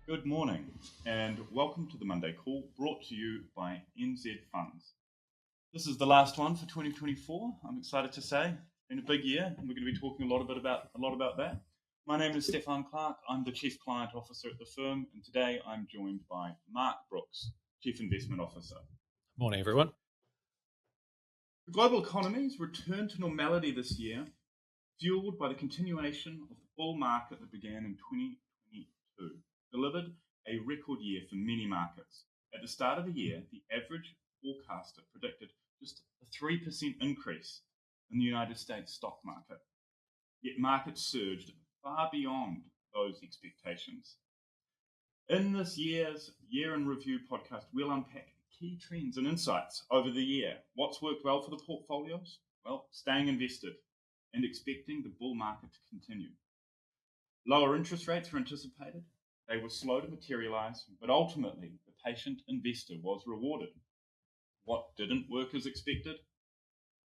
Good morning and welcome to the Monday Call brought to you by NZ Funds. This is the last one for 2024. I'm excited to say, been a big year and we're going to be talking a lot about that. My name is Stefan Clark. I'm the Chief Client Officer at the firm and today I'm joined by Mark Brooks, Chief Investment Officer. Morning, everyone. The global economy's returned to normality this year, fueled by the continuation of the bull market that began in 2022. Delivered a record year for many markets. At the start of the year, the average forecaster predicted just a 3% increase in the United States stock market. Yet markets surged far beyond those expectations. In this year's Year in Review podcast, we'll unpack key trends and insights over the year. What's worked well for the portfolios? Well, staying invested and expecting the bull market to continue. Lower interest rates were anticipated. They were slow to materialise, but ultimately the patient investor was rewarded. What didn't work as expected?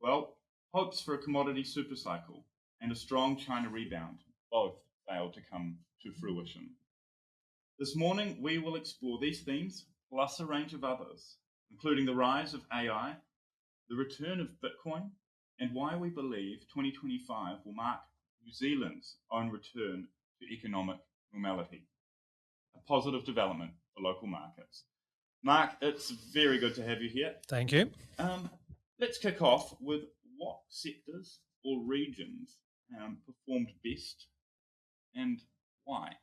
Well, hopes for a commodity supercycle and a strong China rebound both failed to come to fruition. This morning we will explore these themes plus a range of others, including the rise of AI, the return of Bitcoin, and why we believe 2025 will mark New Zealand's own return to economic normality. A positive development for local markets. Mark, it's very good to have you here. Thank you. Let's kick off with what sectors or regions performed best and why?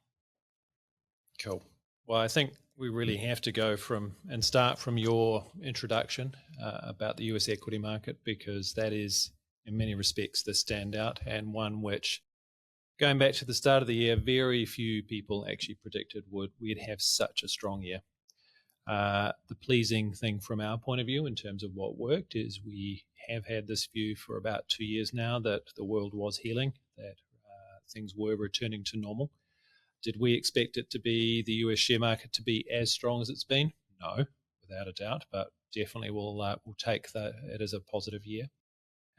Cool. Well, I think we really have to go start from your introduction about the US equity market, because that is, in many respects, the standout and one which, going back to the start of the year, very few people actually predicted we'd have such a strong year. The pleasing thing from our point of view in terms of what worked is we have had this view for about 2 years now that the world was healing, that things were returning to normal. Did we expect it to be the US share market to be as strong as it's been? No, without a doubt, but definitely we'll take it as a positive year.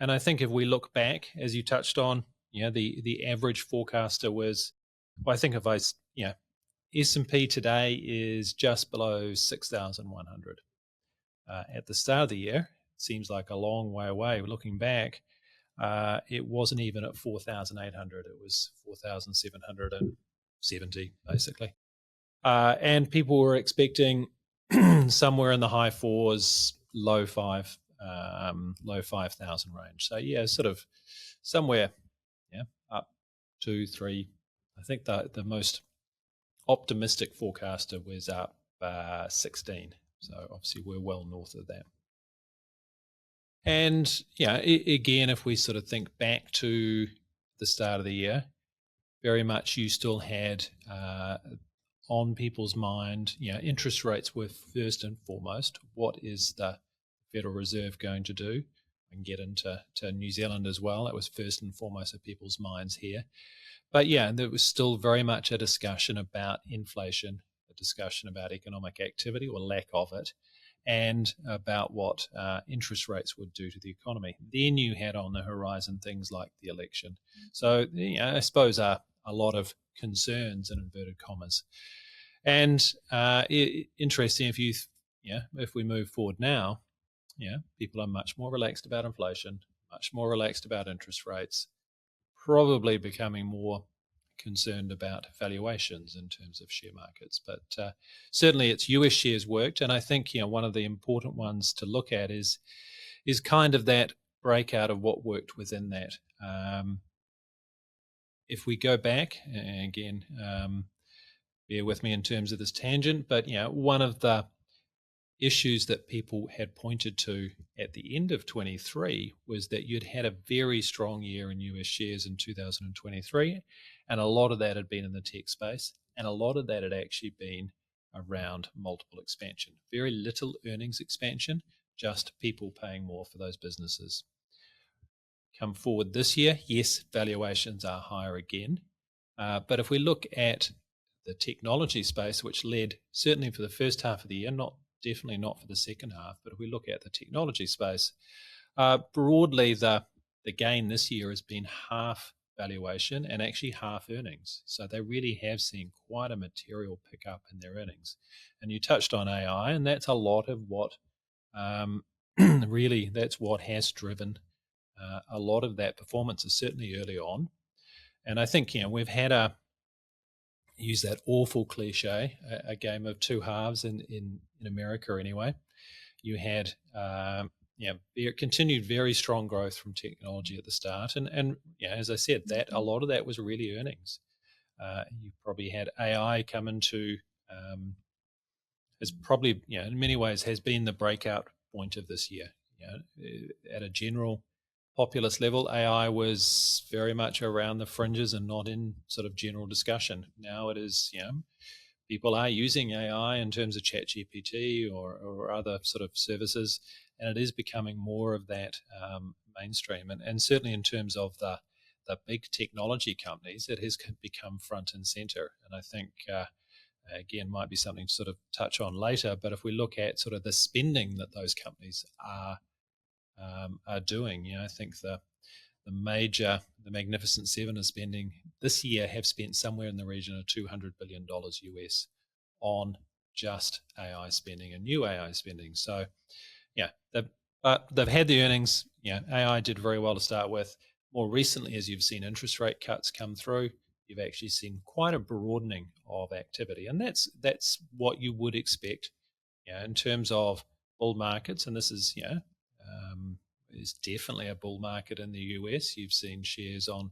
And I think if we look back, as you touched on, the average forecaster was, well, I think if S&P today is just below 6,100. At the start of the year, it seems like a long way away. Looking back, it wasn't even at 4,800. It was 4,770, basically. And people were expecting somewhere in the high fours, low 5,000 range. So sort of somewhere, up 2, 3. I think the most optimistic forecaster was up 16. So obviously we're well north of that. And again, if we sort of think back to the start of the year, very much you still had on people's mind, interest rates were first and foremost. What is the Federal Reserve going to do? And get into New Zealand as well. That was first and foremost of people's minds here. But there was still very much a discussion about inflation, a discussion about economic activity or lack of it, and about what interest rates would do to the economy. Then you had on the horizon things like the election. So I suppose a lot of concerns in inverted commas. And interesting, if we move forward now, people are much more relaxed about inflation, much more relaxed about interest rates, probably becoming more concerned about valuations in terms of share markets. But certainly its US shares worked. And I think one of the important ones to look at is kind of that breakout of what worked within that. If we go back, again, bear with me in terms of this tangent, but one of the issues that people had pointed to at the end of 23 was that you'd had a very strong year in US shares in 2023, and a lot of that had been in the tech space, and a lot of that had actually been around multiple expansion. Very little earnings expansion, just people paying more for those businesses. Come forward this year, yes, valuations are higher again, but if we look at the technology space, which led certainly for the first half of the year, definitely not for the second half, but if we look at the technology space, broadly the gain this year has been half valuation and actually half earnings. So they really have seen quite a material pickup in their earnings. And you touched on AI, and that's a lot of what really that's what has driven a lot of that performance, is certainly early on. And I think we've had use that awful cliche, a game of two halves in America anyway. You had continued very strong growth from technology at the start, and as I said, that a lot of that was really earnings. You probably had AI come into has probably in many ways has been the breakout point of this year. At a general populist level, AI was very much around the fringes and not in sort of general discussion. Now it is, people are using AI in terms of ChatGPT or other sort of services, and it is becoming more of that mainstream. And certainly in terms of the big technology companies, it has become front and center. And I think, again, might be something to sort of touch on later, but if we look at sort of the spending that those companies are doing, I think the Magnificent Seven is spending this year, have spent somewhere in the region of $200 billion US on just AI spending and new AI spending. So, they've had the earnings. AI did very well to start with. More recently, as you've seen interest rate cuts come through, you've actually seen quite a broadening of activity, and that's what you would expect. In terms of bull markets, and this is definitely a bull market in the US. You've seen shares on,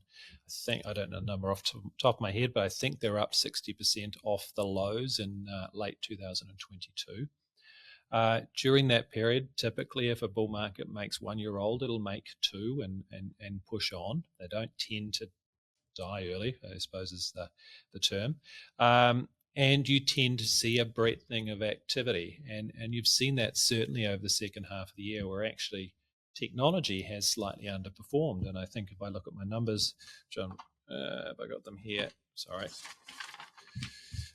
I don't know the number off the top of my head, but I think they're up 60% off the lows in late 2022. During that period, typically if a bull market makes 1 year old, it'll make two and push on. They don't tend to die early, I suppose is the term. And you tend to see a breadthening of activity. And you've seen that certainly over the second half of the year, where actually technology has slightly underperformed. And I think if I look at my numbers, John, if I got them here, sorry,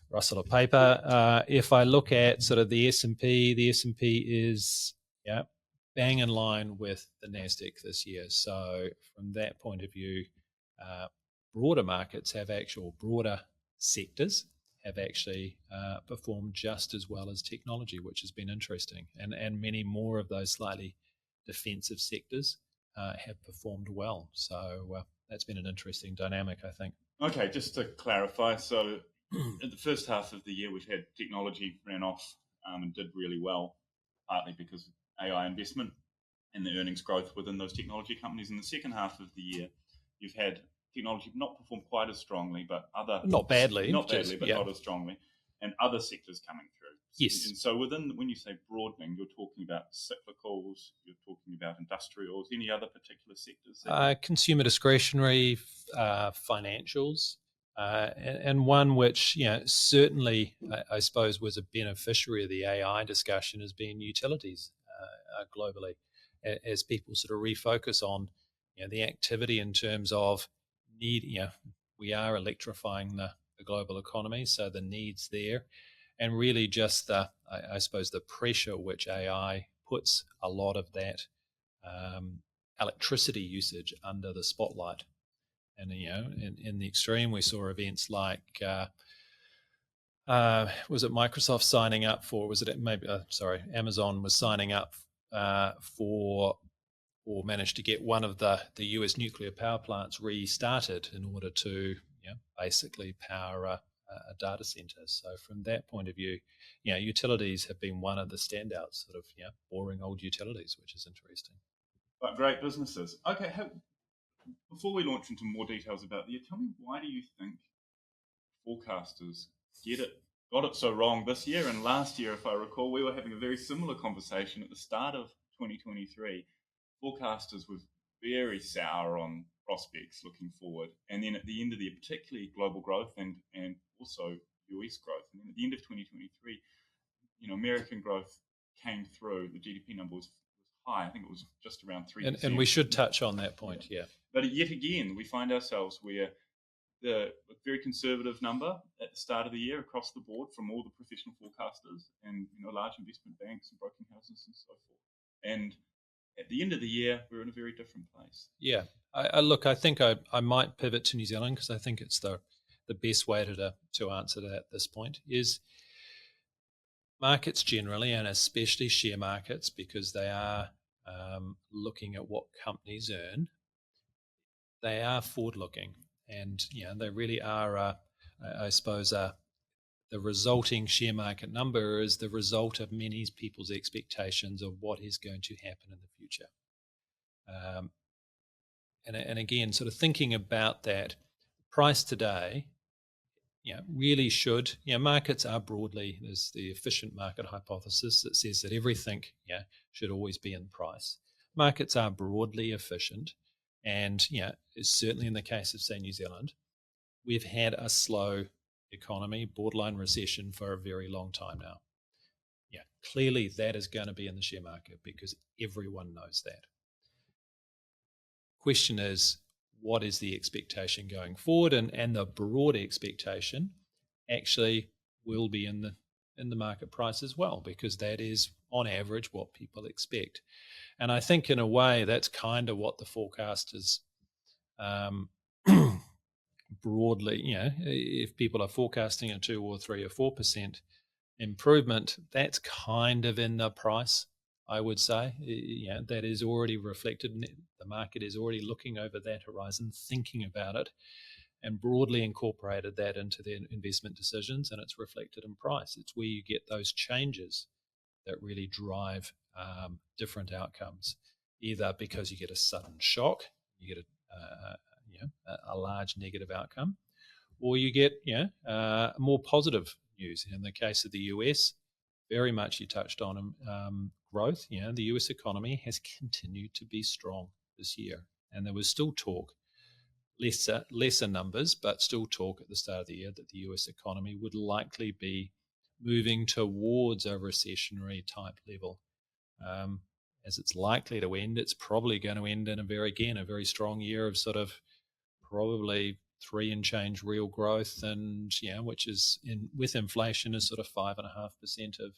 rustle of paper. If I look at sort of the S&P is bang in line with the NASDAQ this year. So from that point of view, broader markets broader sectors have actually performed just as well as technology, which has been interesting. And many more of those slightly defensive sectors have performed well. So that's been an interesting dynamic, I think. Okay, just to clarify, so in the first half of the year, we've had technology ran off and did really well, partly because of AI investment and the earnings growth within those technology companies. In the second half of the year, you've had technology not perform quite as strongly, but not badly, not as strongly, and other sectors coming through. Yes. And so when you say broadening, you're talking about cyclicals, you're talking about industrials, any other particular sectors? Consumer discretionary, financials, and one which certainly I suppose was a beneficiary of the AI discussion has been utilities globally, as people sort of refocus on the activity in terms of need. We are electrifying the global economy, so the needs there, and really just I suppose the pressure which AI puts a lot of that electricity usage under the spotlight. And in the extreme, we saw events like was it Microsoft signing up for? Was it maybe Amazon was signing up for, or managed to get one of the US nuclear power plants restarted in order to basically power a data center. So from that point of view, utilities have been one of the standouts, sort of boring old utilities, which is interesting. But great businesses. Okay, before we launch into more details about the year, tell me, why do you think forecasters got it so wrong this year? And last year, if I recall, we were having a very similar conversation at the start of 2023. Forecasters were very sour on prospects looking forward. And then at the end of the year, particularly global growth and also US growth. And then at the end of 2023, American growth came through. The GDP number was high. I think it was just around 3%. And we should touch on that point, yeah. But yet again, we find ourselves where a very conservative number at the start of the year across the board from all the professional forecasters and large investment banks and broking houses and so forth. And at the end of the year, we're in a very different place. Yeah. I think I might pivot to New Zealand because I think it's the best way to answer that at this point is markets generally, and especially share markets, because they are looking at what companies earn. They are forward looking, and they really are. I suppose the resulting share market number is the result of many people's expectations of what is going to happen in the future. Um, and again, sort of thinking about that price today, really should, markets are broadly, there's the efficient market hypothesis that says that everything, should always be in price. Markets are broadly efficient. And, certainly in the case of, say, New Zealand, we've had a slow economy, borderline recession for a very long time now. Clearly that is going to be in the share market because everyone knows that. Question is, what is the expectation going forward? And the broad expectation actually will be in the market price as well, because that is on average what people expect. And I think in a way that's kind of what the forecast is. Broadly, if people are forecasting a 2 or 3 or 4% improvement, that's kind of in the price, I would say. That is already reflected. The market is already looking over that horizon, thinking about it, and broadly incorporated that into their investment decisions, and it's reflected in price. It's where you get those changes that really drive different outcomes, either because you get a sudden shock, you get a large negative outcome, or you get more positive news. In the case of the US, very much you touched on growth. The US economy has continued to be strong this year, and there was still talk, lesser numbers, but still talk at the start of the year that the US economy would likely be moving towards a recessionary type level. As it's likely to end, it's probably going to end in a very strong year of sort of probably 3 and change real growth, and which is with inflation is sort of 5.5% of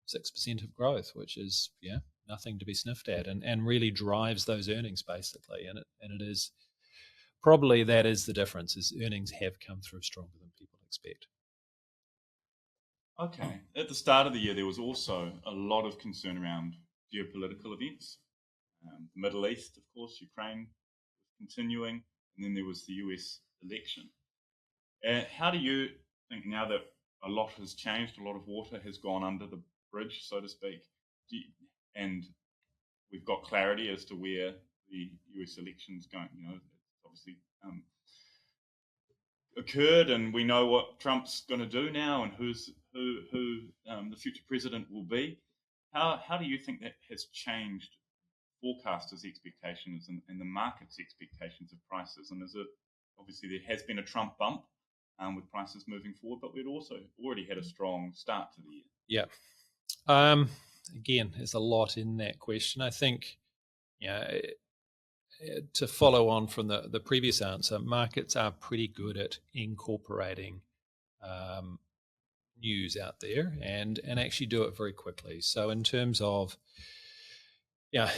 6% of growth, which is nothing to be sniffed at, and really drives those earnings basically. And it is probably, that is the difference, is earnings have come through stronger than people expect. Okay. At the start of the year, there was also a lot of concern around geopolitical events. The Middle East, of course, Ukraine was continuing, and then there was the US election. How do you think, now that a lot has changed, a lot of water has gone under the bridge, so to speak, and we've got clarity as to where the US election's going? It's obviously occurred, and we know what Trump's going to do now, and who the future president will be. How do you think that has changed forecasters' expectations and the market's expectations of prices? And is it, obviously there has been a Trump bump with prices moving forward, but we'd also already had a strong start to the year. Yeah. Again, there's a lot in that question. I think, to follow on from the previous answer, markets are pretty good at incorporating news out there and actually do it very quickly. So in terms of, I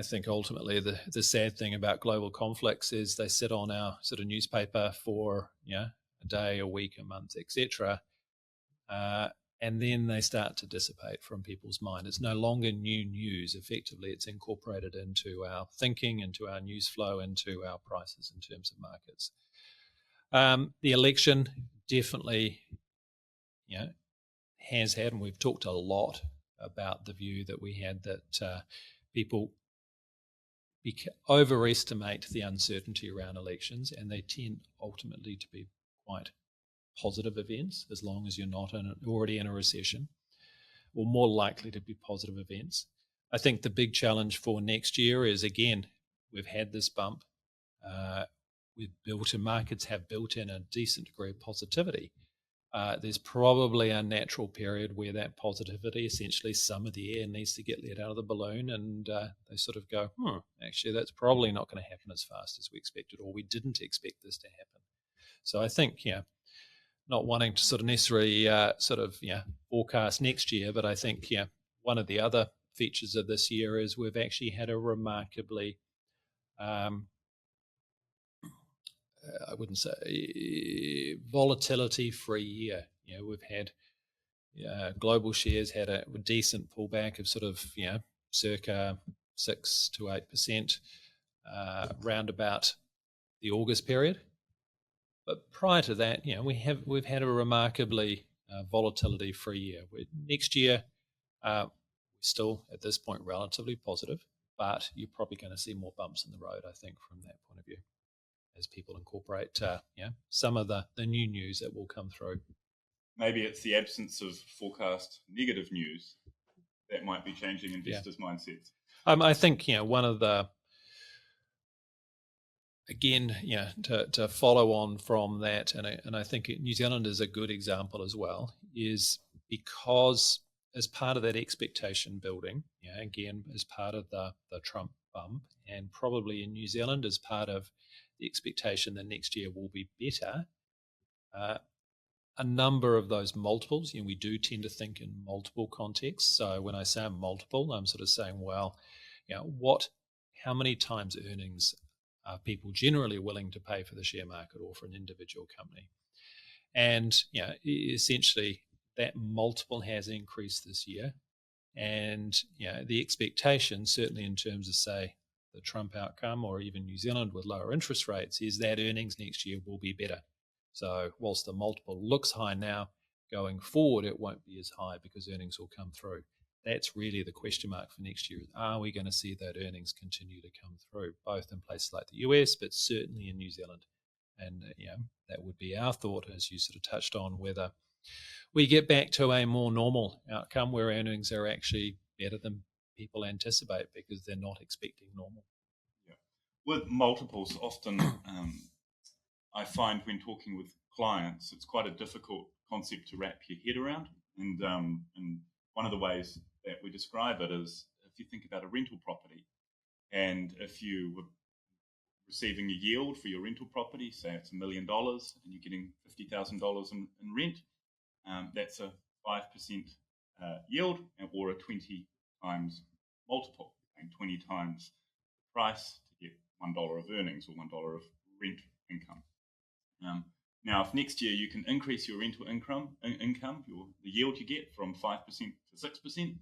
think ultimately the sad thing about global conflicts is they sit on our sort of newspaper for a day, a week, a month, etc. And then they start to dissipate from people's mind. It's no longer new news. Effectively, it's incorporated into our thinking, into our news flow, into our prices in terms of markets. The election definitely, has had, and we've talked a lot about the view that we had that people overestimate the uncertainty around elections, and they tend ultimately to be quite positive events, as long as you're not already in a recession, or more likely to be positive events. I think the big challenge for next year is, again, we've had this bump. Markets have built in a decent degree of positivity. There's probably a natural period where that positivity, essentially some of the air needs to get let out of the balloon, and they sort of go, actually that's probably not going to happen as fast as we expected, or we didn't expect this to happen. So I think, not wanting to sort of necessarily forecast next year, but I think one of the other features of this year is we've actually had a remarkably, I wouldn't say volatility-free year. We've had global shares had a decent pullback of sort of circa 6 to 8% round about the August period. But prior to that, we've had a remarkably volatility-free year. Next year, we're still at this point relatively positive, but you're probably going to see more bumps in the road, I think, from that point of view, as people incorporate some of the new news that will come through. Maybe it's the absence of forecast negative news that might be changing investors' mindsets. I think one of the, again, to follow on from that, and I think New Zealand is a good example as well, is because as part of that expectation building, again, as part of the Trump bump, and probably in New Zealand as part of the expectation that next year will be better, a number of those multiples, we do tend to think in multiple contexts. So when I say multiple, I'm sort of saying, well, how many times earnings are people generally willing to pay for the share market or for an individual company? And essentially that multiple has increased this year. And the expectation, certainly in terms of, say, the Trump outcome or even New Zealand with lower interest rates, is that earnings next year will be better. So whilst the multiple looks high now, going forward it won't be as high because earnings will come through. That's really the question mark for next year. Are we going to see that earnings continue to come through, both in places like the US, but certainly in New Zealand? And that would be our thought, as you sort of touched on, whether we get back to a more normal outcome where earnings are actually better than people anticipate because they're not expecting normal. Yeah. With multiples, often I find when talking with clients, it's quite a difficult concept to wrap your head around. And one of the ways that we describe it is if you think about a rental property, and if you were receiving a yield for your rental property, say it's $1 million, and you're getting $50,000 in rent, that's a 5% yield or a 20 times multiple, and 20 times the price to get $1 of earnings or $1 of rent income. Now, if next year you can increase your rental income, the yield you get from 5% to 6%,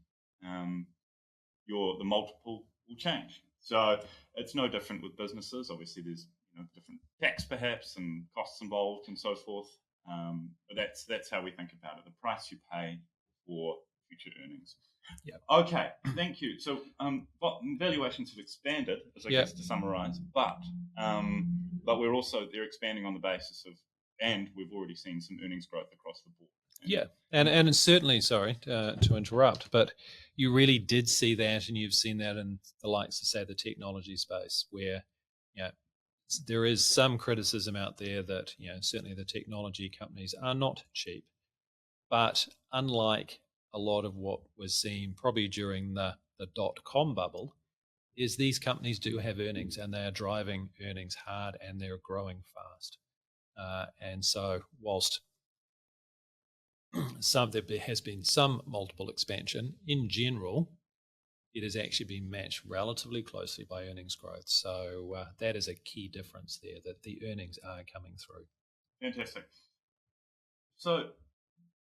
the multiple will change. So it's no different with businesses. Obviously, there's different tax perhaps and costs involved and so forth. But that's how we think about it: the price you pay for future earnings. Yeah. Okay. Thank you. So valuations have expanded, as I guess to summarise, but they're expanding on the basis of, and we've already seen some earnings growth across the board. And certainly, sorry to interrupt, but you really did see that, and you've seen that in the likes of, say, the technology space, where there is some criticism out there that certainly the technology companies are not cheap, but unlike a lot of what was seen probably during the dot-com bubble, is these companies do have earnings, and they are driving earnings hard, and they're growing fast. And so whilst there has been some multiple expansion, in general, it has actually been matched relatively closely by earnings growth. So that is a key difference there, that the earnings are coming through. Fantastic. So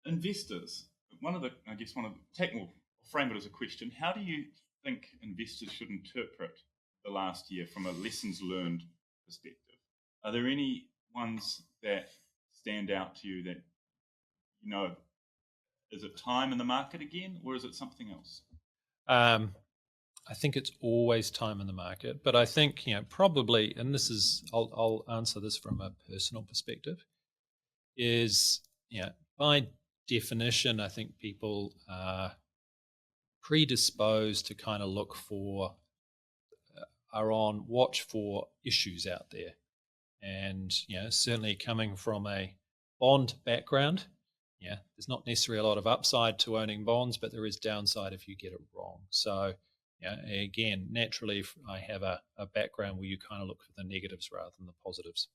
investors, we'll frame it as a question. How do you think investors should interpret the last year from a lessons learned perspective? Are there any ones that stand out to you that, is it time in the market again, or is it something else? I think it's always time in the market, but I think, probably, and this is, I'll answer this from a personal perspective, is, by definition, I think people are predisposed to kind of are on watch for issues out there. And, certainly coming from a bond background, there's not necessarily a lot of upside to owning bonds, but there is downside if you get it wrong. So, again, naturally, I have a background where you kind of look for the negatives rather than the positives.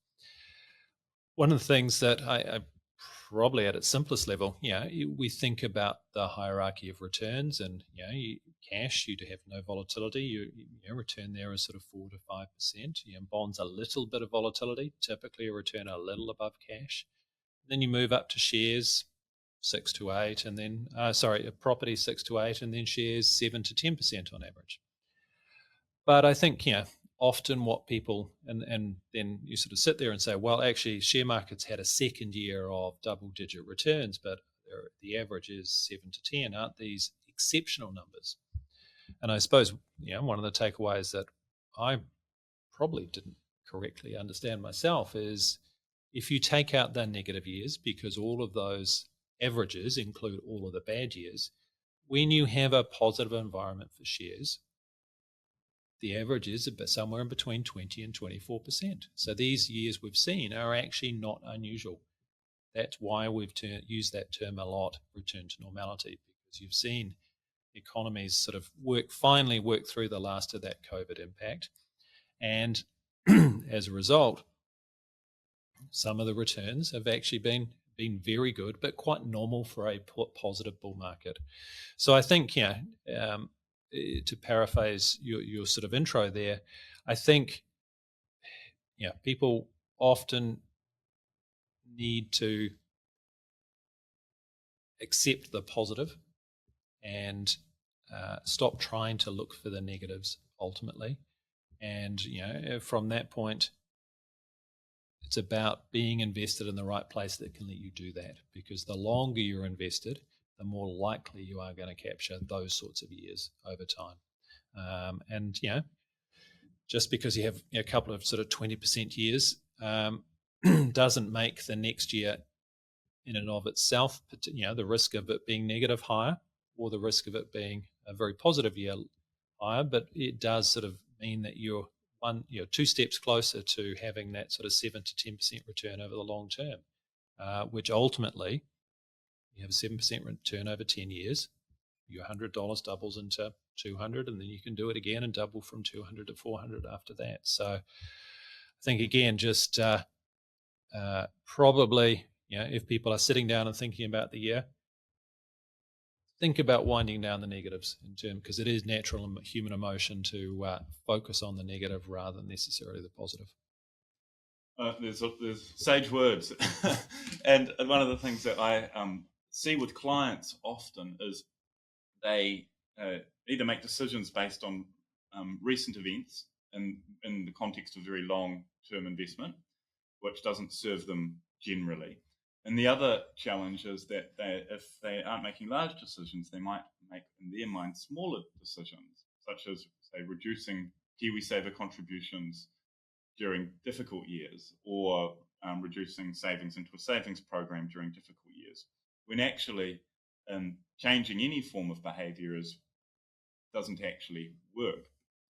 One of the things that I probably at its simplest level, we think about the hierarchy of returns, and cash, you have no volatility. Return there is sort of 4 to 5%. Bonds, a little bit of volatility, typically a return a little above cash. Then you move up to shares, 6 to 8, and then property 6 to 8, and then shares 7 to 10% on average. But I think often what people and then you sort of sit there and say, well, actually, share markets had a second year of double-digit returns, but the average is 7 to 10. Aren't these exceptional numbers? And I suppose one of the takeaways that I probably didn't correctly understand myself is if you take out the negative years, because all of those averages include all of the bad years, when you have a positive environment for shares, the average is somewhere in between 20 and 24%. So these years we've seen are actually not unusual. That's why we've used that term a lot, return to normality, because you've seen economies sort of finally work through the last of that COVID impact. And as a result, some of the returns have actually been very good, but quite normal for a positive bull market. So I think, to paraphrase your sort of intro there, I think, people often need to accept the positive and stop trying to look for the negatives ultimately. And, from that point, it's about being invested in the right place that can let you do that, because the longer you're invested, the more likely you are going to capture those sorts of years over time. And just because you have a couple of sort of 20% years doesn't make the next year in and of itself, the risk of it being negative higher, or the risk of it being a very positive year higher, but it does sort of mean that you're 2 steps closer to having that sort of 7 to 10% return over the long term, which ultimately you have a 7% return over 10 years. Your $100 doubles into 200, and then you can do it again and double from 200 to 400 after that. So I think, again, just probably, if people are sitting down and thinking about the year, think about winding down the negatives because it is natural human emotion to focus on the negative rather than necessarily the positive. There's sage words. And one of the things that I see with clients often is they either make decisions based on recent events in the context of very long-term investment, which doesn't serve them generally. And the other challenge is that if they aren't making large decisions, they might make, in their mind, smaller decisions, such as, say, reducing KiwiSaver contributions during difficult years, or reducing savings into a savings program during difficult years, when actually changing any form of behavior doesn't actually work.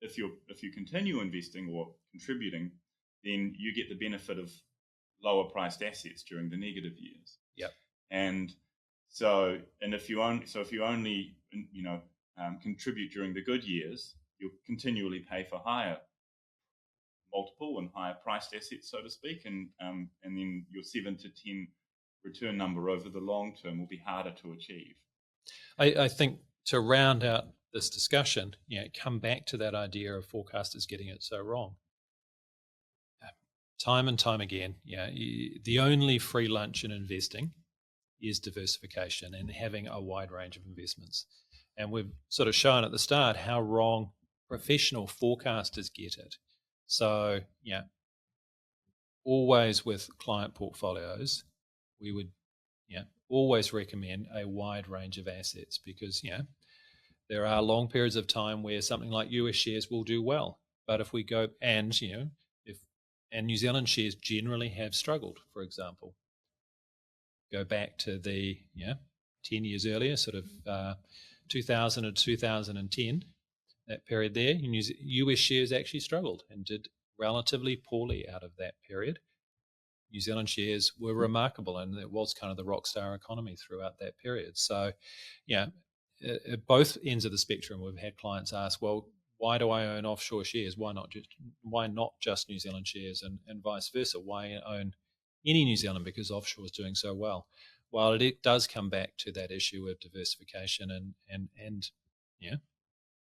If you continue investing or contributing, then you get the benefit of lower priced assets during the negative years. Yep. And if you only contribute during the good years, you'll continually pay for higher multiple and higher priced assets, so to speak, and then your 7 to 10 return number over the long term will be harder to achieve. I think to round out this discussion, come back to that idea of forecasters getting it so wrong. Time and time again, the only free lunch in investing is diversification and having a wide range of investments. And we've sort of shown at the start how wrong professional forecasters get it. So, always with client portfolios, we would always recommend a wide range of assets because, there are long periods of time where something like US shares will do well. But if we go and New Zealand shares generally have struggled, for example. Go back to the 10 years earlier, sort of 2000 and 2010, that period there, US shares actually struggled and did relatively poorly out of that period. New Zealand shares were remarkable, and it was kind of the rock star economy throughout that period. So, at both ends of the spectrum, we've had clients ask, well, why do I own offshore shares? Why not just New Zealand shares, and vice versa? Why own any New Zealand because offshore is doing so well. While it does come back to that issue of diversification and yeah,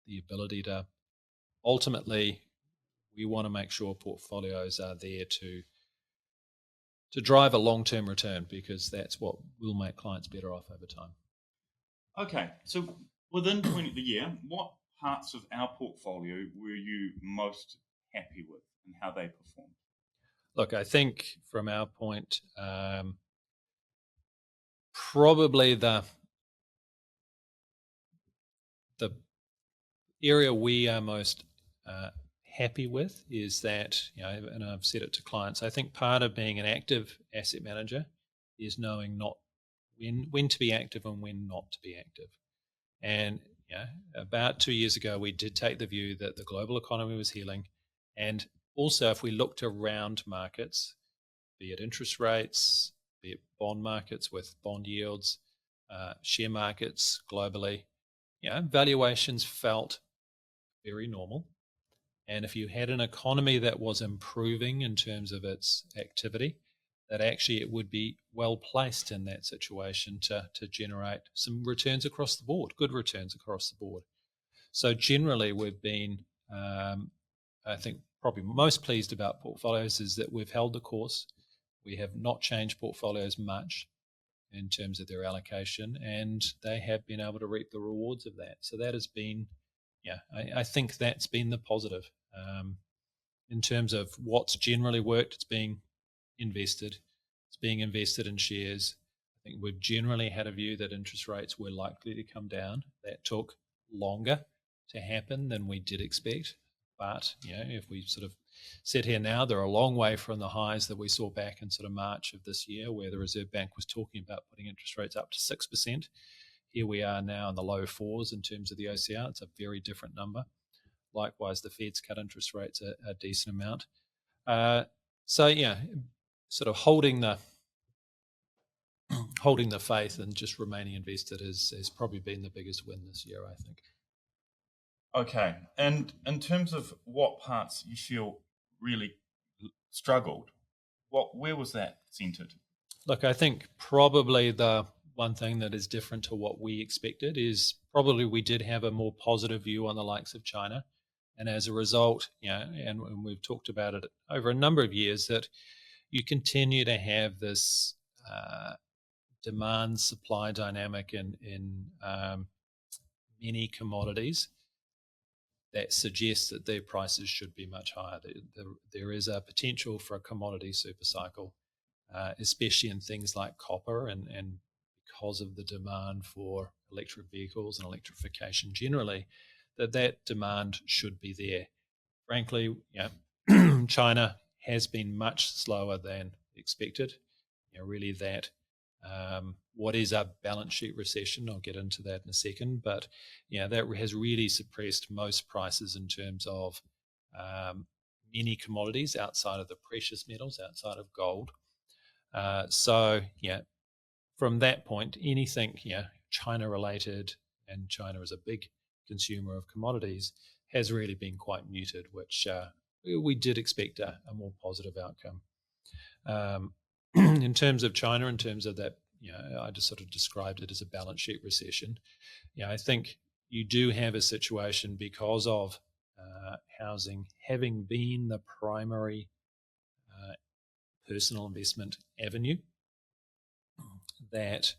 the ability to ultimately we want to make sure portfolios are there to drive a long-term return because that's what will make clients better off over time. Okay, so within the year, what parts of our portfolio were you most happy with and how they performed? Look, I think from our point, probably the area we are most happy with is that, and I've said it to clients, I think part of being an active asset manager is knowing not when to be active and when not to be active. And about 2 years ago, we did take the view that the global economy was healing. And also, if we looked around markets, be it interest rates, be it bond markets with bond yields, share markets globally, valuations felt very normal. And if you had an economy that was improving in terms of its activity, that actually it would be well placed in that situation to generate some returns across the board, good returns across the board. So generally, we've been, I think, probably most pleased about portfolios is that we've held the course. We have not changed portfolios much in terms of their allocation, and they have been able to reap the rewards of that. So that has been, I think that's been the positive. In terms of what's generally worked, it's being invested. It's being invested in shares. I think we've generally had a view that interest rates were likely to come down. That took longer to happen than we did expect. But, if we sort of sit here now, they're a long way from the highs that we saw back in sort of March of this year, where the Reserve Bank was talking about putting interest rates up to 6%. Here we are now in the low fours in terms of the OCR. It's a very different number. Likewise, the Fed's cut interest rates a decent amount. So sort of holding the faith and just remaining invested has probably been the biggest win this year, I think. Okay, and in terms of what parts you feel really struggled, where was that centered? Look, I think probably the one thing that is different to what we expected is probably we did have a more positive view on the likes of China. And as a result, and we've talked about it over a number of years, that you continue to have this demand supply dynamic in many commodities that suggests that their prices should be much higher. There is a potential for a commodity super cycle, especially in things like copper, and because of the demand for electric vehicles and electrification generally, that demand should be there. Frankly, China has been much slower than expected. Really that what is a balance sheet recession, I'll get into that in a second, but that has really suppressed most prices in terms of many commodities outside of the precious metals, outside of gold. So from that point, anything China related, and China is a big consumer of commodities, has really been quite muted, which we did expect a more positive outcome. In terms of China, in terms of that, I just sort of described it as a balance sheet recession. I think you do have a situation because of housing having been the primary personal investment avenue, that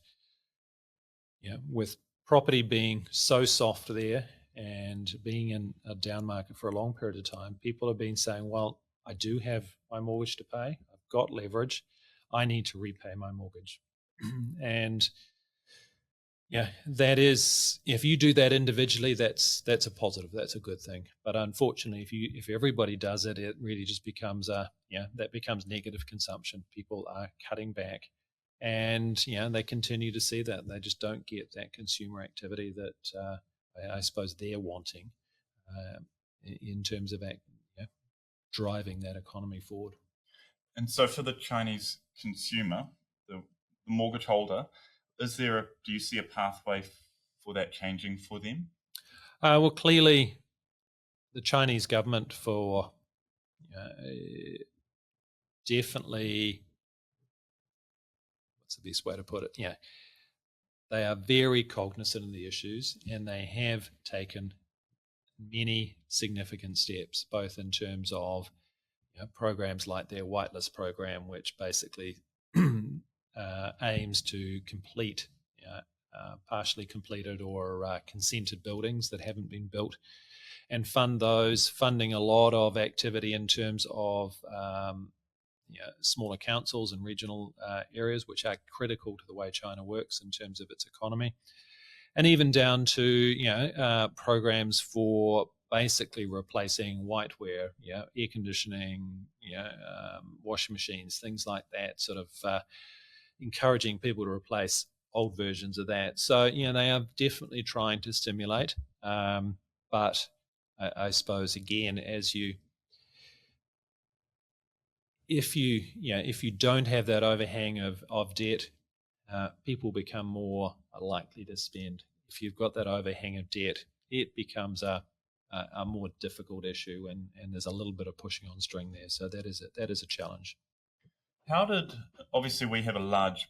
with property being so soft there and being in a down market for a long period of time, people have been saying, well, I do have my mortgage to pay. I've got leverage. I need to repay my mortgage. And that is, if you do that individually, that's a positive. That's a good thing. But unfortunately, if everybody does it, it really just becomes that becomes negative consumption. People are cutting back, and they continue to see that. They just don't get that consumer activity that I suppose they're wanting in terms of driving that economy forward. And so, for the Chinese consumer, the mortgage holder, do you see a pathway for that changing for them? Well, clearly, the Chinese government for definitely That's the best way to put it. Yeah, they are very cognizant of the issues, and they have taken many significant steps, both in terms of programs like their whitelist program, which basically aims to complete partially completed or consented buildings that haven't been built, and fund those, funding a lot of activity in terms of smaller councils and regional areas, which are critical to the way China works in terms of its economy, and even down to programs for basically replacing whiteware, air conditioning, washing machines, things like that, sort of encouraging people to replace old versions of that. So they are definitely trying to stimulate, but I suppose again, if you don't have that overhang of debt, people become more likely to spend. If you've got that overhang of debt, it becomes a more difficult issue, and there's a little bit of pushing on string there. So that is a challenge. Obviously we have a large,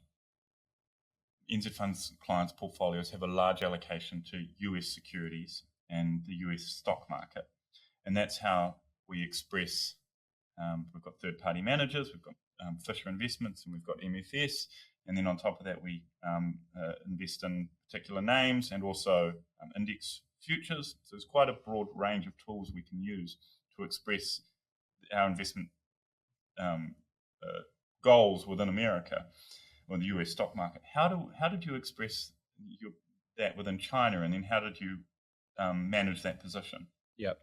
NZ Fund's clients' portfolios have a large allocation to US securities and the US stock market. And that's how we express, we've got third-party managers, we've got Fisher Investments, and we've got MFS. And then on top of that, we invest in particular names and also index futures. So there's quite a broad range of tools we can use to express our investment goals within America or the US stock market. How did you express that within China, and then how did you manage that position? Yeah,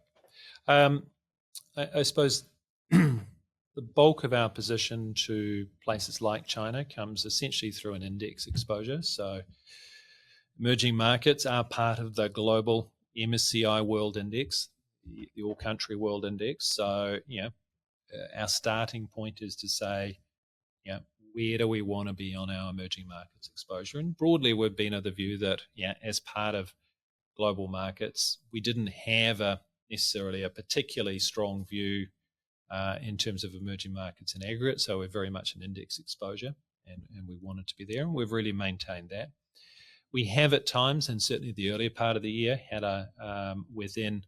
I suppose the bulk of our position to places like China comes essentially through an index exposure. So emerging markets are part of the global MSCI World Index, the All Country World Index. So our starting point is to say, where do we want to be on our emerging markets exposure? And broadly, we've been of the view that, as part of global markets, we didn't have necessarily a particularly strong view in terms of emerging markets in aggregate. So we're very much an index exposure, and we wanted to be there, and we've really maintained that. We have at times, and certainly the earlier part of the year, had within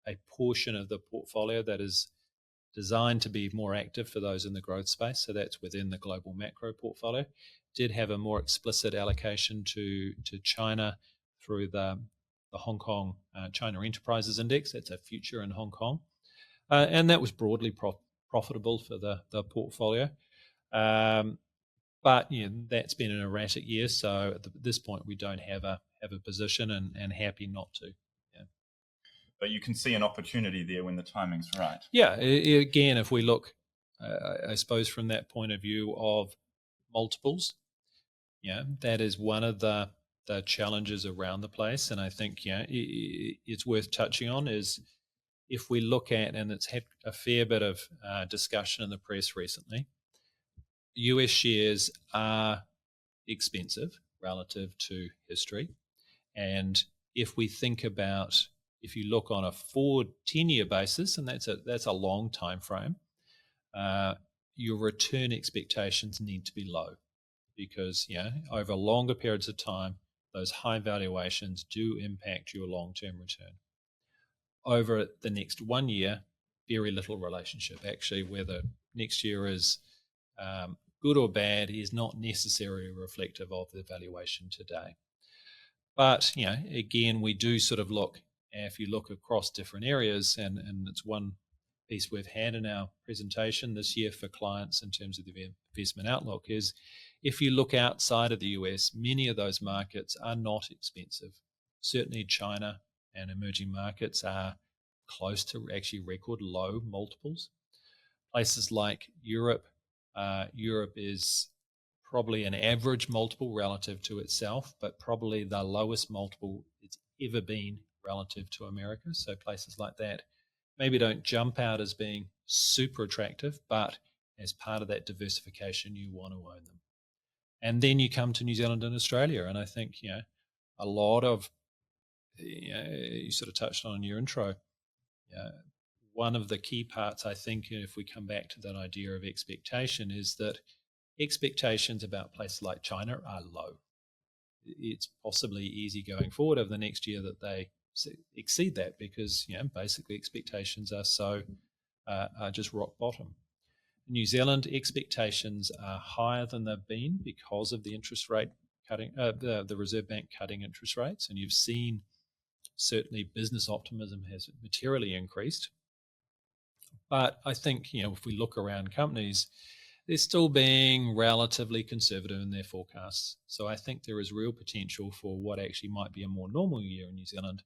a portion of the portfolio that is designed to be more active for those in the growth space. So that's within the global macro portfolio. Did have a more explicit allocation to China through the Hong Kong China Enterprises Index. That's a future in Hong Kong. And that was broadly profitable for the portfolio. But that's been an erratic year. So at this point, we don't have a position, and happy not to. But you can see an opportunity there when the timing's right. Yeah, again, if we look, I suppose from that point of view of multiples, that is one of the challenges around the place. And I think it's worth touching on is if we look at, and it's had a fair bit of discussion in the press recently, US shares are expensive relative to history. And if we think about, if you look on a forward 10-year basis, and that's a long time frame, your return expectations need to be low, because over longer periods of time, those high valuations do impact your long-term return. Over the next 1 year, very little relationship. Actually, whether next year is good or bad is not necessarily reflective of the valuation today. But, again, we do sort of look, if you look across different areas, and it's one piece we've had in our presentation this year for clients in terms of the investment outlook, is if you look outside of the US, many of those markets are not expensive. Certainly China and emerging markets are close to actually record low multiples. Places like Europe, Europe is probably an average multiple relative to itself, but probably the lowest multiple it's ever been relative to America. So places like that maybe don't jump out as being super attractive, but as part of that diversification, you want to own them. And then you come to New Zealand and Australia, and I think a lot of you sort of touched on in your intro. One of the key parts, I think, if we come back to that idea of expectation, is that expectations about places like China are low. It's possibly easy going forward over the next year that they exceed that because basically expectations are just rock bottom. In New Zealand, expectations are higher than they've been because of the interest rate cutting, the Reserve Bank cutting interest rates, and you've seen certainly business optimism has materially increased. But I think if we look around companies, they're still being relatively conservative in their forecasts. So I think there is real potential for what actually might be a more normal year in New Zealand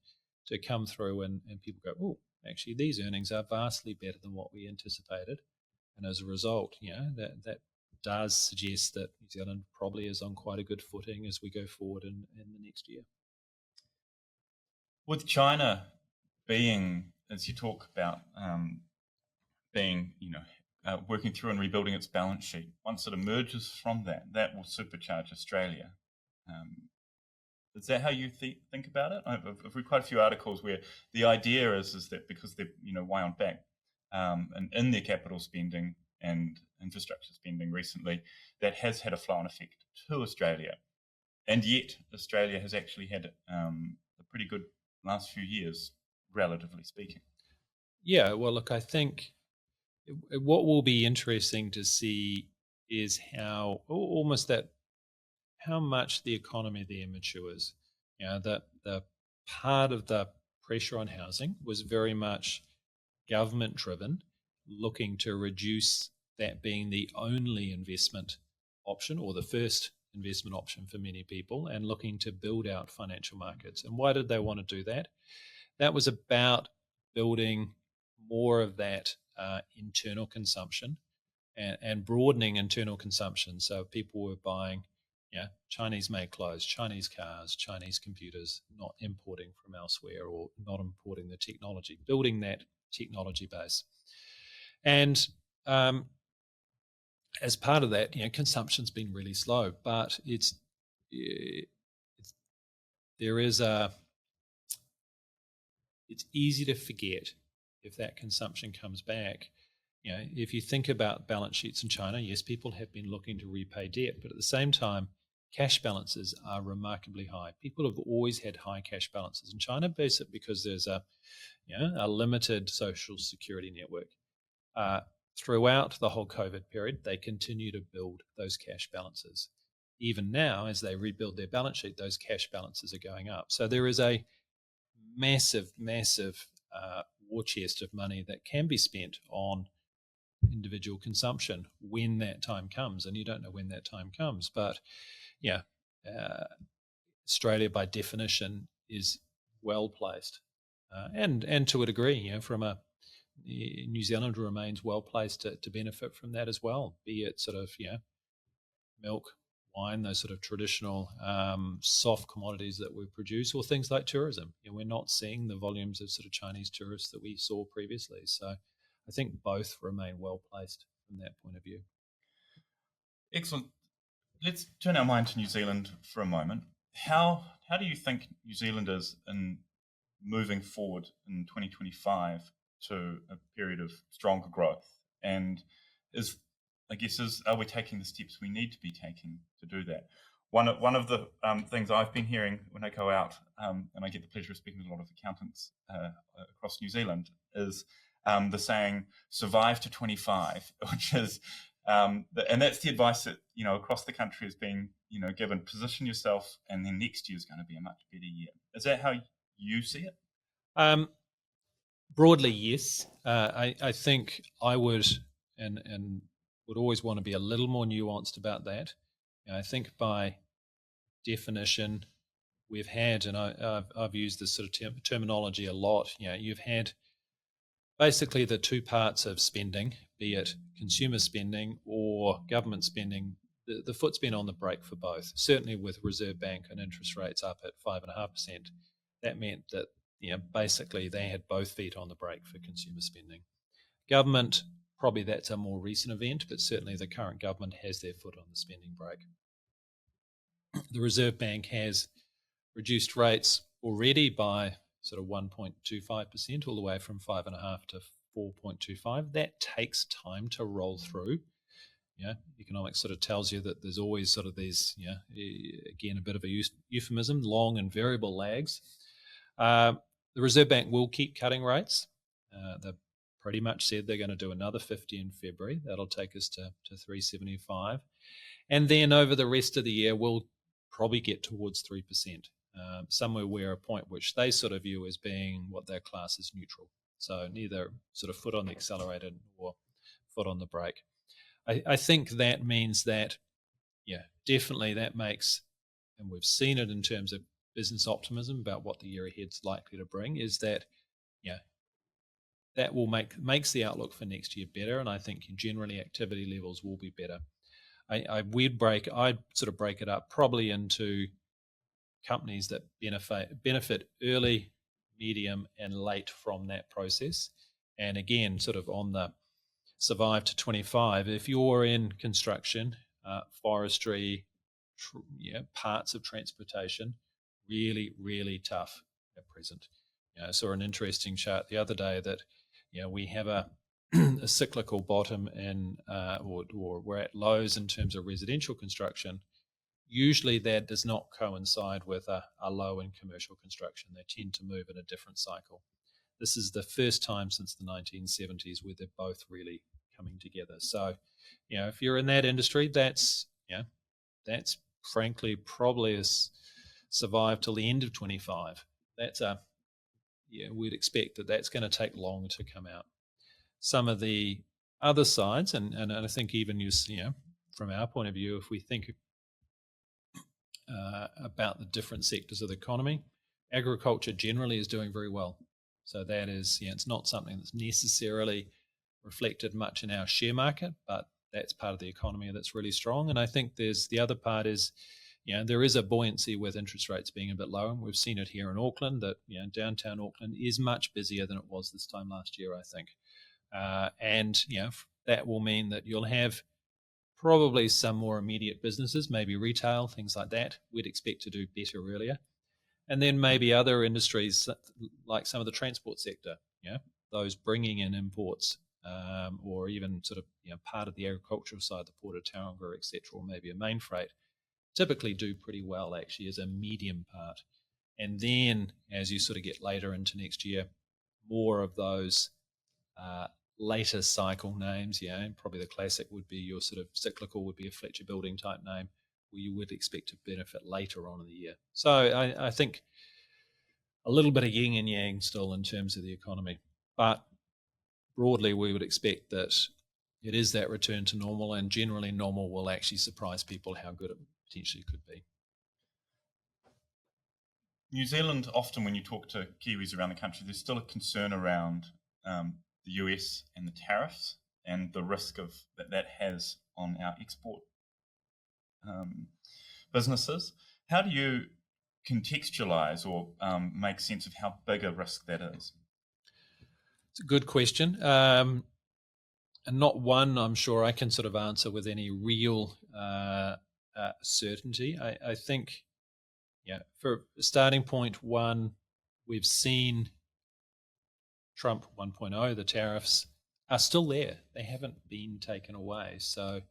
to come through and people go, oh, actually these earnings are vastly better than what we anticipated. And as a result, that does suggest that New Zealand probably is on quite a good footing as we go forward in the next year. With China being, as you talk about, being, working through and rebuilding its balance sheet, once it emerges from that, that will supercharge Australia. Is that how you think about it? I've read quite a few articles where the idea is that because they're, way on back and in their capital spending and infrastructure spending recently, that has had a flow-on effect to Australia. And yet Australia has actually had a pretty good last few years, relatively speaking. Yeah, well, look, I think what will be interesting to see is how much the economy there matures. That the part of the pressure on housing was very much government driven, looking to reduce that being the only investment option or the first investment option for many people, and looking to build out financial markets. And why did they want to do that? That was about building more of that internal consumption and broadening internal consumption. So people were buying Chinese made clothes, Chinese cars, Chinese computers, not importing from elsewhere or not importing the technology, building that technology base. And as part of that, consumption's been really slow, but it's easy to forget if that consumption comes back. If you think about balance sheets in China, yes, people have been looking to repay debt, but at the same time, cash balances are remarkably high. People have always had high cash balances in China, basically because there's a limited social security network. Throughout the whole COVID period, they continue to build those cash balances. Even now, as they rebuild their balance sheet, those cash balances are going up. So there is a massive war chest of money that can be spent on individual consumption when that time comes, and you don't know when that time comes. But Australia by definition is well placed, and to a degree, New Zealand remains well placed to benefit from that as well. Be it sort of milk, wine, those sort of traditional soft commodities that we produce, or things like tourism. We're not seeing the volumes of sort of Chinese tourists that we saw previously. So I think both remain well placed from that point of view. Excellent. Let's turn our mind to New Zealand for a moment. How do you think New Zealand is in moving forward in 2025 to a period of stronger growth? And are we taking the steps we need to be taking to do that? One of the things I've been hearing when I go out, and I get the pleasure of speaking to a lot of accountants across New Zealand, is the saying "survive to 25," which is, and that's the advice that across the country is being given. Position yourself, and then next year is going to be a much better year. Is that how you see it? Broadly, yes. I think I would and would always want to be a little more nuanced about that. I think by definition, we've had, and I've used this sort of terminology a lot. You've had basically the two parts of spending, be it consumer spending or government spending. The foot's been on the brake for both. Certainly, with Reserve Bank and interest rates up at 5.5%, that meant that basically they had both feet on the brake for consumer spending. Government, probably that's a more recent event, but certainly the current government has their foot on the spending brake. The Reserve Bank has reduced rates already by sort of 1.25%, all the way from 5.5 to 4.25. That takes time to roll through. Economics sort of tells you that there's always sort of these, again, a bit of a euphemism, long and variable lags. The Reserve Bank will keep cutting rates. They've pretty much said they're going to do another 50 in February. That'll take us to 375. And then over the rest of the year, we'll probably get towards 3%, somewhere where a point which they sort of view as being what their class is neutral. So neither sort of foot on the accelerator or foot on the brake. I think that means that, definitely that makes, and we've seen it in terms of business optimism about what the year ahead's likely to bring, is that, that will makes the outlook for next year better, and I think generally activity levels will be better. I'd sort of break it up probably into companies that benefit early, medium, and late from that process. And again, sort of on the survive to 25, if you're in construction, forestry, parts of transportation, really, really tough at present. I saw an interesting chart the other day that we have a cyclical bottom or we're at lows in terms of residential construction. Usually that does not coincide with a low in commercial construction. They tend to move in a different cycle. This is the first time since the 1970s where they're both really coming together. So, if you're in that industry, that's frankly probably survived till the end of 25. We'd expect that's going to take long to come out. Some of the other sides, and I think even from our point of view, if we think about the different sectors of the economy, agriculture generally is doing very well. So that is, it's not something that's necessarily reflected much in our share market, but that's part of the economy that's really strong. And I think the other part is, there is a buoyancy with interest rates being a bit lower. And we've seen it here in Auckland that, downtown Auckland is much busier than it was this time last year, I think. And that will mean that you'll have probably some more immediate businesses, maybe retail, things like that, we'd expect to do better earlier. And then maybe other industries like some of the transport sector, those bringing in imports, or even sort of part of the agricultural side, the Port of Tauranga, etc., or maybe a main freight, typically do pretty well actually as a medium part. And then as you sort of get later into next year, more of those later cycle names, and probably the classic would be your sort of cyclical would be a Fletcher Building type name, where you would expect to benefit later on in the year. So I think a little bit of yin and yang still in terms of the economy, but broadly we would expect that it is that return to normal, and generally normal will actually surprise people how good it potentially could be. New Zealand, often when you talk to Kiwis around the country, there's still a concern around the US and the tariffs and the risk of that has on our export businesses. How do you contextualize or make sense of how big a risk that is? It's a good question. And not one I'm sure I can sort of answer with any real certainty. I think, for starting point one, we've seen Trump 1.0, the tariffs are still there. They haven't been taken away. So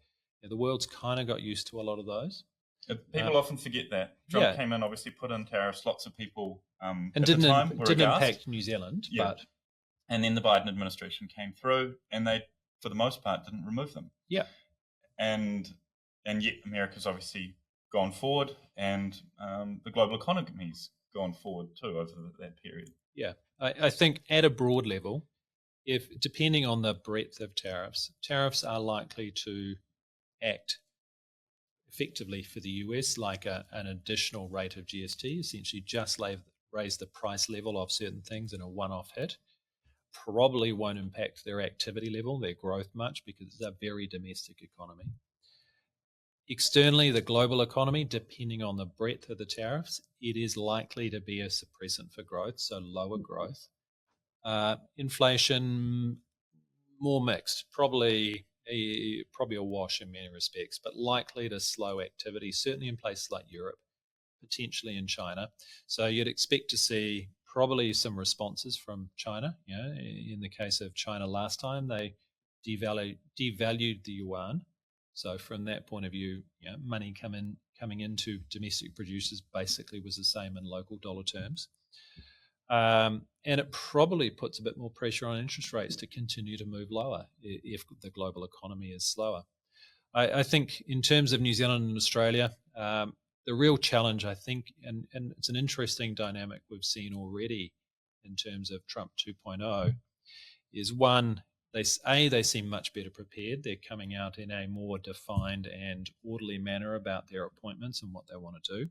the world's kind of got used to a lot of those. People often forget that. Trump came in, obviously put in tariffs. Lots of people and didn't impact New Zealand. But and then the Biden administration came through, and they, for the most part, didn't remove them. Yeah. And yet America's obviously gone forward, and the global economy's gone forward too over that period. Yeah. I think at a broad level, if depending on the breadth of tariffs are likely to act effectively for the US like an additional rate of GST, essentially just raise the price level of certain things in a one-off hit. Probably won't impact their activity level, their growth much, because it's a very domestic economy. Externally, the global economy, depending on the breadth of the tariffs, it is likely to be a suppressant for growth, so lower growth. Inflation, more mixed, probably a wash in many respects, but likely to slow activity, certainly in places like Europe, potentially in China. So you'd expect to see probably some responses from China. In the case of China last time, they devalued the yuan. So from that point of view, money coming into domestic producers basically was the same in local dollar terms. And it probably puts a bit more pressure on interest rates to continue to move lower if the global economy is slower. I think in terms of New Zealand and Australia, the real challenge, I think, and it's an interesting dynamic we've seen already in terms of Trump 2.0, is one, they seem much better prepared. They're coming out in a more defined and orderly manner about their appointments and what they want to do.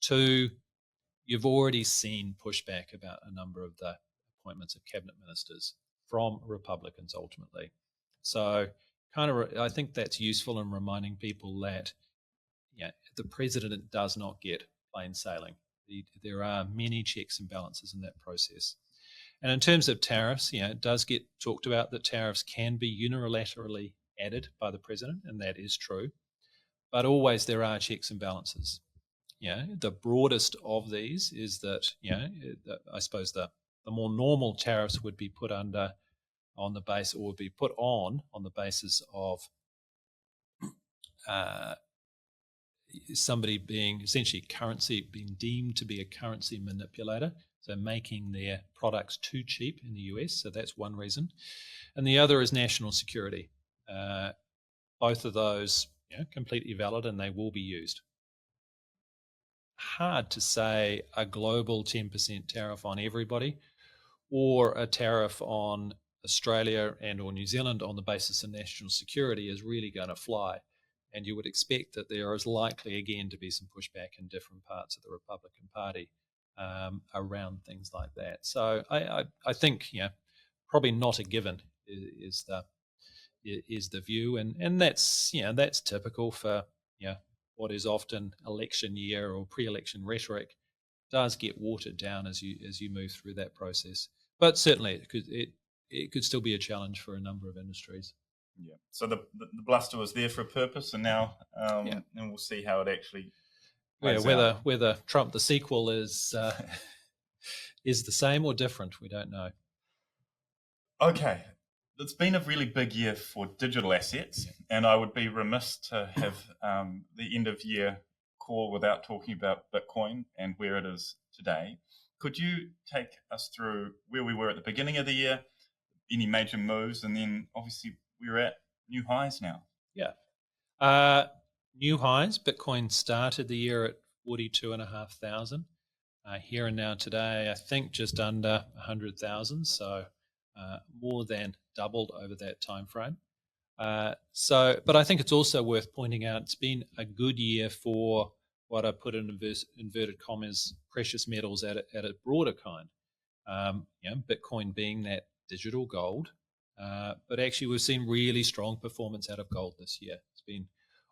Two, you've already seen pushback about a number of the appointments of cabinet ministers from Republicans ultimately. So I think that's useful in reminding people that the president does not get plain sailing. There are many checks and balances in that process. And in terms of tariffs, it does get talked about that tariffs can be unilaterally added by the president, and that is true. But always there are checks and balances. The broadest of these is that, I suppose the more normal tariffs would be put on the basis of somebody being essentially being deemed to be a currency manipulator, so making their products too cheap in the US. So that's one reason. And the other is national security. Both of those, completely valid, and they will be used. Hard to say a global 10% tariff on everybody or a tariff on Australia and or New Zealand on the basis of national security is really going to fly. And you would expect that there is likely, again, to be some pushback in different parts of the Republican Party around things like that. So I think, probably not a given is the view, and that's typical for what is often election year or pre-election rhetoric does get watered down as you move through that process. But certainly it could still be a challenge for a number of industries. Yeah. So the bluster was there for a purpose, and now and we'll see how it actually plays out. Whether Trump the sequel is is the same or different, we don't know. Okay. It's been a really big year for digital assets, and I would be remiss to have the end of year call without talking about Bitcoin and where it is today. Could you take us through where we were at the beginning of the year, any major moves, and then obviously we're at new highs now? Yeah. New highs. Bitcoin started the year at 42,500. Here and now today, I think just under 100,000. So more than doubled over that time frame. But I think it's also worth pointing out it's been a good year for what I put in inverted commas precious metals at a broader kind. Bitcoin being that digital gold, but actually we've seen really strong performance out of gold this year. It's been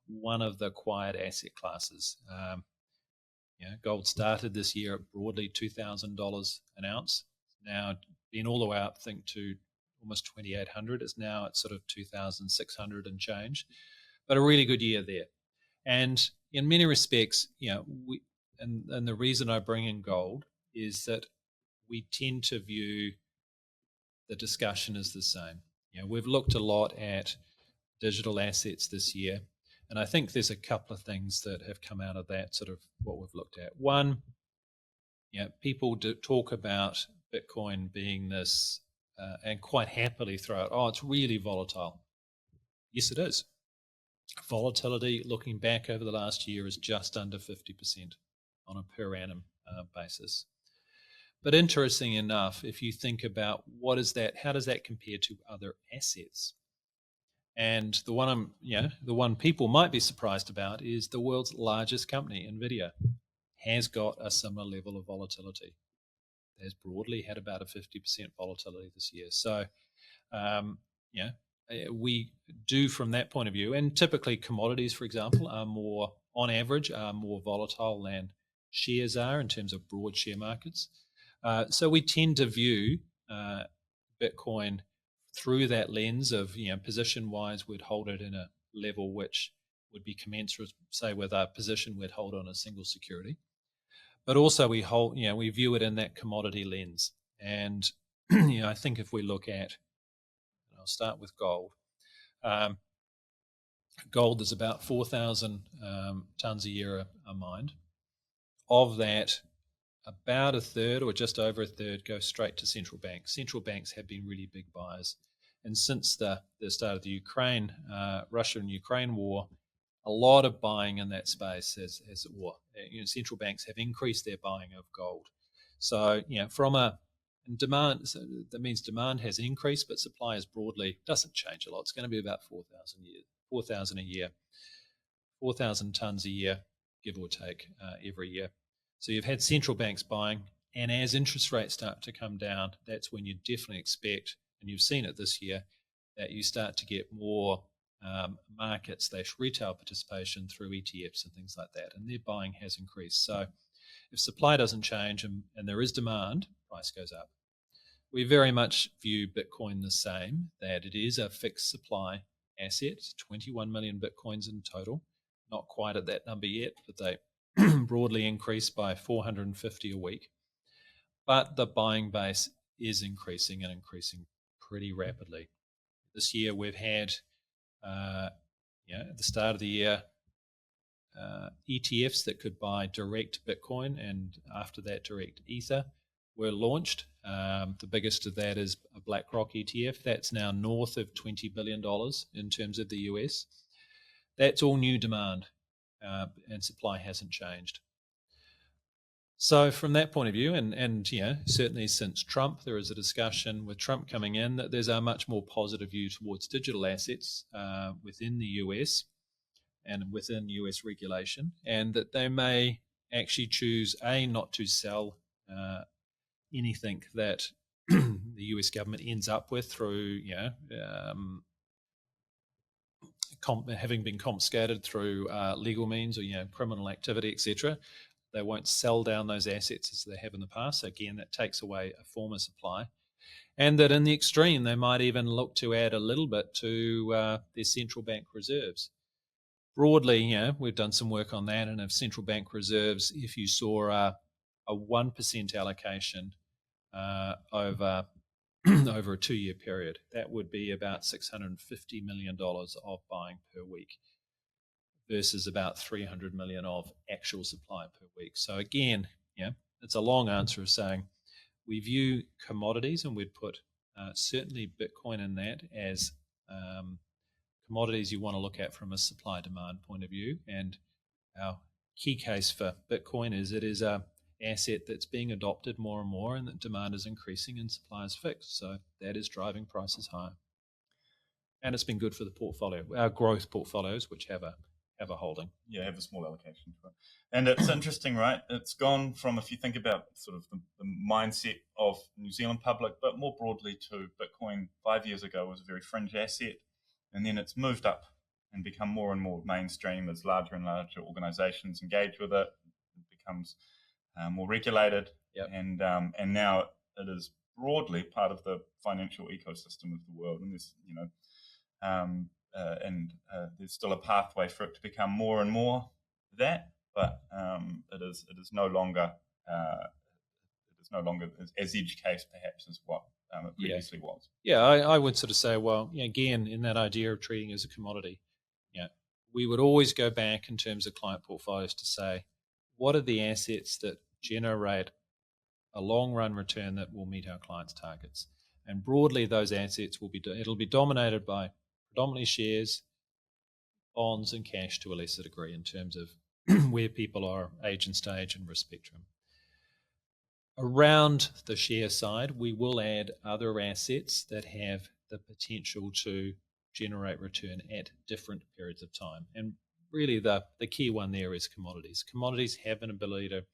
one of the quiet asset classes. Gold started this year at broadly $2,000 an ounce. Now been all the way up, I think, to almost 2,800. It's now at sort of 2,600 and change, but a really good year there. And in many respects, and the reason I bring in gold is that we tend to view the discussion as the same. We've looked a lot at digital assets this year, and I think there's a couple of things that have come out of that, sort of what we've looked at. One, people do talk about Bitcoin being this, and quite happily throw out, it's really volatile. Yes, it is. Volatility, looking back over the last year, is just under 50% on a per annum basis. But interesting enough, if you think about how does that compare to other assets? And the one people might be surprised about is the world's largest company, NVIDIA, has got a similar level of volatility. It has broadly had about a 50% volatility this year. So, we do from that point of view, and typically commodities, for example, on average, are more volatile than shares are in terms of broad share markets. So we tend to view Bitcoin through that lens of, position-wise, we'd hold it in a level which would be commensurate, say, with our position we'd hold on a single security. But also we view it in that commodity lens. And, I think if we look at, and I'll start with gold, Gold is about 4,000 tonnes a year are mined. Of that, about a third or just over a third go straight to central banks. Central banks have been really big buyers. And since the start of the Russia and Ukraine war, a lot of buying in that space central banks have increased their buying of gold. So, from a demand, so that means demand has increased, but supply is broadly doesn't change a lot. It's going to be about 4,000 a year, 4,000 tons a year, give or take, every year. So you've had central banks buying, and as interest rates start to come down, that's when you definitely expect, and you've seen it this year, that you start to get more market/retail participation through ETFs and things like that, and their buying has increased. So if supply doesn't change and there is demand, price goes up. We very much view Bitcoin the same, that it is a fixed supply asset, 21 million Bitcoins in total. Not quite at that number yet, but they broadly increased by 450 a week. But the buying base is increasing and increasing pretty rapidly. This year we've had, at the start of the year, ETFs that could buy direct Bitcoin, and after that, direct Ether were launched. The biggest of that is a BlackRock ETF. That's now north of $20 billion in terms of the US. That's all new demand, and supply hasn't changed. So from that point of view, and certainly since Trump, there is a discussion with Trump coming in that there's a much more positive view towards digital assets within the US and within US regulation, and that they may actually choose not to sell anything that the US government ends up with through having been confiscated through legal means or criminal activity, etc. They won't sell down those assets as they have in the past. So again, that takes away a form of supply. And that in the extreme, they might even look to add a little bit to their central bank reserves. Broadly, we've done some work on that, and if central bank reserves, if you saw a 1% allocation over over a 2-year period, that would be about $650 million of buying per week versus about 300 million of actual supply per week. So again, it's a long answer of saying we view commodities, and we'd put certainly Bitcoin in that as commodities you want to look at from a supply demand point of view. And our key case for Bitcoin is it is a asset that's being adopted more and more, and that demand is increasing and supply is fixed. So that is driving prices higher. And it's been good for the portfolio, our growth portfolios, which have a holding. Yeah, have a small allocation to it. And it's interesting, right? It's gone from, if you think about sort of the mindset of New Zealand public, but more broadly to Bitcoin 5 years ago was a very fringe asset. And then it's moved up and become more and more mainstream as larger and larger organizations engage with it. It becomes more regulated. Yep. And now it is broadly part of the financial ecosystem of the world. And there's, there's still a pathway for it to become more and more that, but it is no longer as edge case perhaps as what it previously was. Yeah, I would sort of say, well, again, in that idea of treating it as a commodity, we would always go back in terms of client portfolios to say, what are the assets that generate a long run return that will meet our clients' targets? And broadly, those assets it'll be dominated by predominantly shares, bonds, and cash to a lesser degree in terms of where people are age and stage and risk spectrum. Around the share side, we will add other assets that have the potential to generate return at different periods of time. And really the key one there is commodities. Commodities have an ability to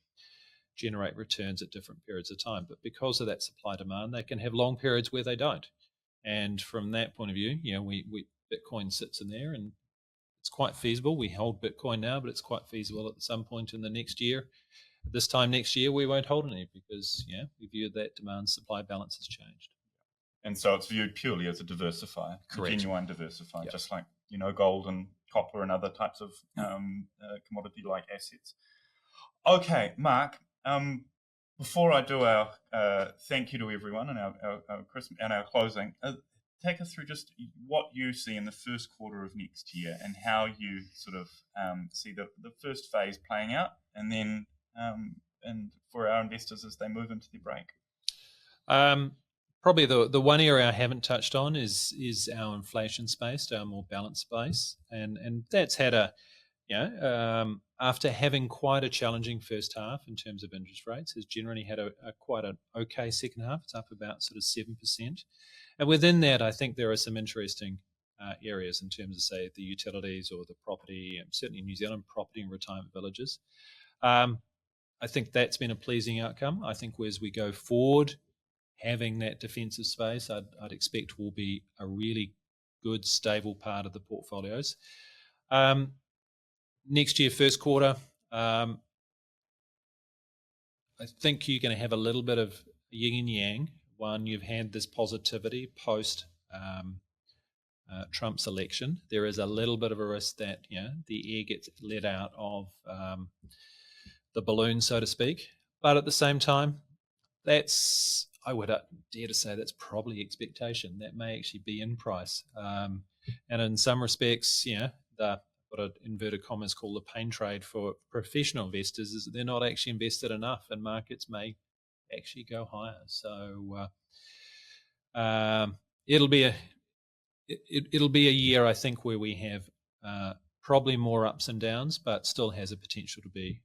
generate returns at different periods of time, but because of that supply demand, they can have long periods where they don't. And from that point of view, Bitcoin sits in there, and it's quite feasible. We hold Bitcoin now, but it's quite feasible at some point in the next year. At this time next year, we won't hold any because we view that demand-supply balance has changed. And so it's viewed purely as a diversifier, correct, a genuine diversifier, just like gold and copper and other types of commodity-like assets. Okay, Mark. Before I do our thank you to everyone and our Christmas and our closing, take us through just what you see in the first quarter of next year and how you sort of see the first phase playing out, and then and for our investors as they move into their break. Probably the one area I haven't touched on is our inflation space, our more balanced space, and that's had after having quite a challenging first half in terms of interest rates, has generally had a quite an okay second half. It's up about sort of 7%, and within that, I think there are some interesting areas in terms of, say, the utilities or the property, and certainly New Zealand property and retirement villages. I think that's been a pleasing outcome. I think as we go forward, having that defensive space, I'd expect will be a really good, stable part of the portfolios. Next year, first quarter, I think you're going to have a little bit of yin and yang. One, you've had this positivity post Trump's election. There is a little bit of a risk that the air gets let out of the balloon, so to speak. But at the same time, I would dare to say that's probably expectation. That may actually be in price. And in some respects, what I'd inverted commas call the pain trade for professional investors is that they're not actually invested enough, and markets may actually go higher. So it'll be a year, I think, where we have probably more ups and downs, but still has a potential to be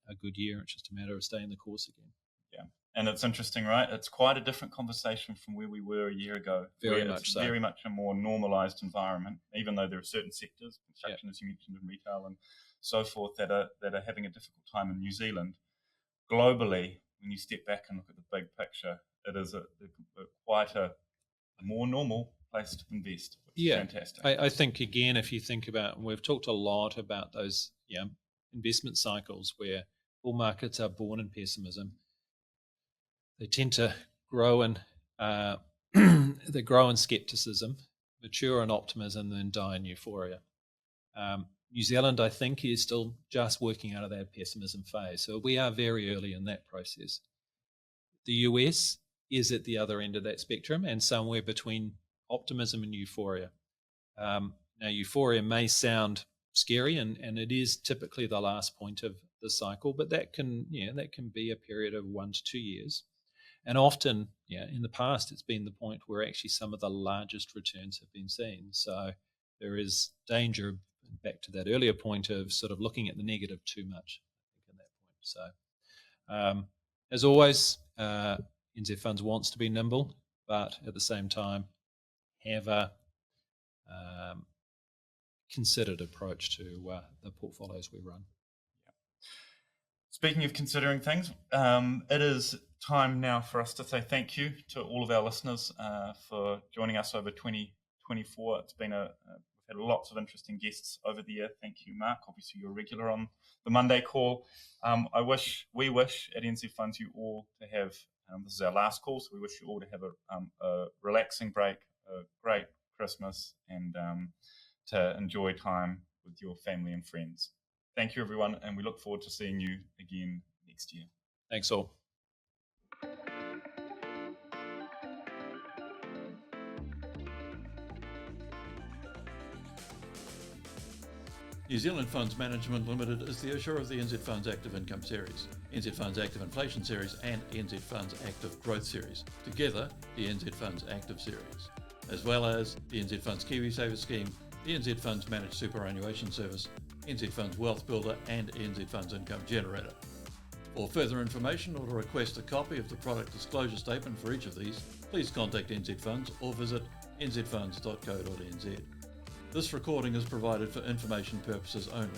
a good year. It's just a matter of staying the course again. Yeah, and it's interesting, right? It's quite a different conversation from where we were a year ago. Very much so. Very much a more normalised environment, even though there are certain sectors, construction, as you mentioned, and retail and so forth, that are having a difficult time in New Zealand. Globally, when you step back and look at the big picture, it is quite a more normal place to invest, which is fantastic. I think, again, if you think about, and we've talked a lot about those investment cycles where bull markets are born in pessimism. They tend to grow in skepticism, mature in optimism, and then die in euphoria. New Zealand, I think, is still just working out of that pessimism phase. So we are very early in that process. The US is at the other end of that spectrum and somewhere between optimism and euphoria. Now, euphoria may sound scary, and it is typically the last point of the cycle, but that can be a period of 1 to 2 years. And often, in the past, it's been the point where actually some of the largest returns have been seen. So there is danger, back to that earlier point, of sort of looking at the negative too much, I think, at that point. So as always, NZ Funds wants to be nimble, but at the same time have a considered approach to the portfolios we run. Speaking of considering things, it is time now for us to say thank you to all of our listeners for joining us over 2024. It's been we've had lots of interesting guests over the year. Thank you, Mark. Obviously, you're a regular on the Monday call. We wish at NZ Funds you all to have, this is our last call, so we wish you all to have a relaxing break, a great Christmas, and to enjoy time with your family and friends. Thank you, everyone, and we look forward to seeing you again next year. Thanks all. New Zealand Funds Management Limited is the issuer of the NZ Funds Active Income Series, NZ Funds Active Inflation Series and NZ Funds Active Growth Series, together the NZ Funds Active Series, as well as the NZ Funds KiwiSaver Scheme, the NZ Funds Managed Superannuation Service, NZ Funds Wealth Builder and NZ Funds Income Generator. For further information or to request a copy of the product disclosure statement for each of these, please contact NZ Funds or visit nzfunds.co.nz. This recording is provided for information purposes only.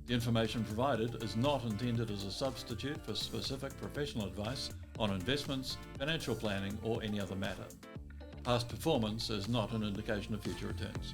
The information provided is not intended as a substitute for specific professional advice on investments, financial planning or any other matter. Past performance is not an indication of future returns.